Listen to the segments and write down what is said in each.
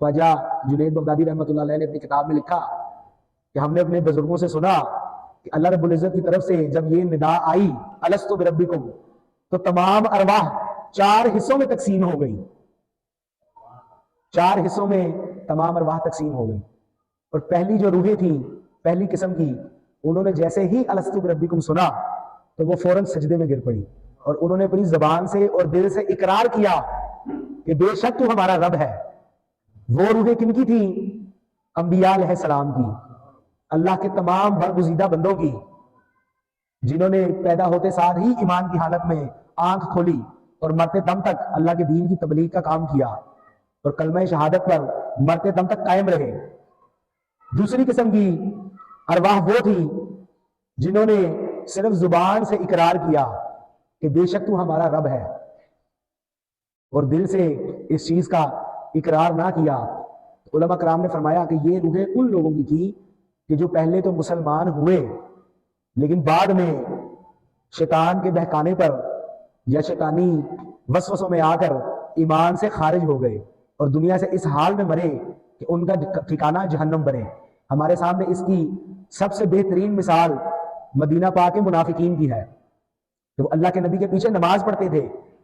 Khwaja Junaid Baghdadi रहमतुल्लाह अलैह ने अपनी किताब में लिखा कि हमने अपने बुजुर्गों से सुना कि अल्लाह रब्बुल इज्जत की तरफ से जब ये निदा आई अलस्तु बिरब्बिकुम, तो तमाम अरवाह 4 हिस्सों में तकसीम हो गई। 4 हिस्सों में तमाम अरवाह तकसीम हो गई। और पहली जो रूहें थी पहली किस्म की, उन्होंने जैसे ही अलस्तु बिरब्बिकुम सुना तो वो फौरन सजदे में गिर पड़ी और उन्होंने अपनी जबान से और दिल से इकरार किया कि बेशक तू हमारा रब है। वो रूहें किनकी थी? अंबिया अलैहिस्सलाम की, अल्लाह के तमाम बरगुज़ीदा बंदों की, जिन्होंने पैदा होते साथ ही ईमान की हालत में आंख खोली और मरते दम तक अल्लाह के दीन की तबलीग का काम किया और कलमा शहादत पर मरते दम तक कायम रहे। दूसरी किस्म की अरवाह वो थी जिन्होंने सिर्फ जुबान से इकरार किया कि बेशक तू हमारा रब है और दिल से इस चीज का इकरार ना किया। तो उलमा कराम ने फरमाया कि ये रूहें उन लोगों की थी कि जो पहले तो मुसलमान हुए लेकिन बाद में शैतान के बहकाने पर या शैतानी वसवसों में आकर ईमान से खारिज हो गए और दुनिया से इस हाल में मरे कि उनका ठिकाना जहन्नम बने। हमारे सामने इसकी सबसे बेहतरीन मिसाल मदीना पाक के मुनाफिकीन की है। तो तो अल्लाह के नबी के पीछे नमाज पढ़ते थे,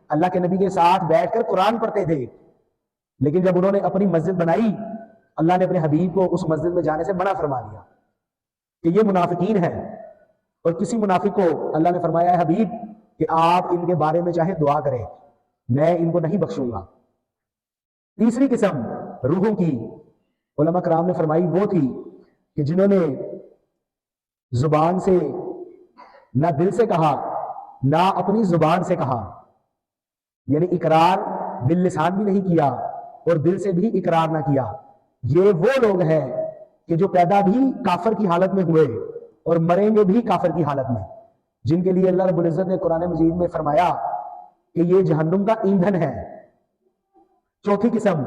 अल्लाह के नबी के साथ बैठकर कुरान पढ़ते थे, लेकिन जब उन्होंने अपनी मस्जिद बनाई अल्लाह ने अपने हबीब को उस मस्जिद में जाने से मना फरमा दिया कि ये मुनाफिकीन है। और किसी मुनाफिक को अल्लाह ने फरमाया है हबीब कि आप इनके बारे में चाहे दुआ करें, मैं इनको नहीं बख्शूंगा। तीसरी किस्म रूहों की उलमा कराम ने फरमाई वो थी कि जिन्होंने जुबान से ना दिल से कहा ना अपनी जुबान से कहा, यानी इकरार बिल लिसान भी नहीं किया और दिल से भी इकरार ना किया। ये वो लोग हैं कि जो पैदा भी काफर की हालत में हुए और मरेंगे भी काफर की हालत में, जिनके लिए अल्लाह रब्बुल इज्जत ने कुरान मजीद में फरमाया कि ये जहन्नुम का ईंधन है। चौथी किस्म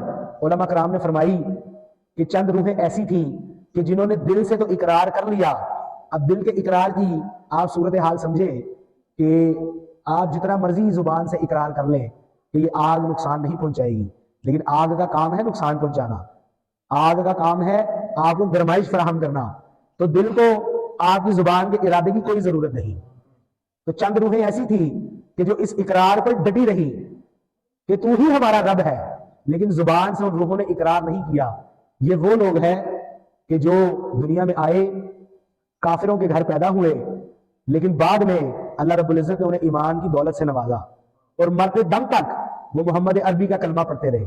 उलमा कराम ने फरमाई कि चंद रूहें ऐसी थी कि जिन्होंने दिल से तो इकरार कर लिया। अब दिल के इकरार की आप सूरत हाल समझे कि आप जितना मर्जी जुबान से इकरार कर लें कि ये आग नुकसान नहीं पहुंचाएगी, लेकिन आग का काम है नुकसान पहुंचाना, आग का काम है आपको गरमाइश फराहम करना, तो दिल को आपकी जुबान के इरादे की कोई जरूरत नहीं। तो चंद रूहें ऐसी थी कि जो इस इकरार पर डटी रही कि तू ही हमारा रब है, लेकिन जुबान से उन रूहों ने इकरार नहीं किया। ये वो लोग हैं कि जो दुनिया में आए, काफिरों के घर पैदा हुए, लेकिन बाद में अल्लाह रब्बुल इज्जत ने उन्हें ईमान की दौलत से नवाजा और मरते दम तक वो मोहम्मद अरबी का कलमा पढ़ते रहे।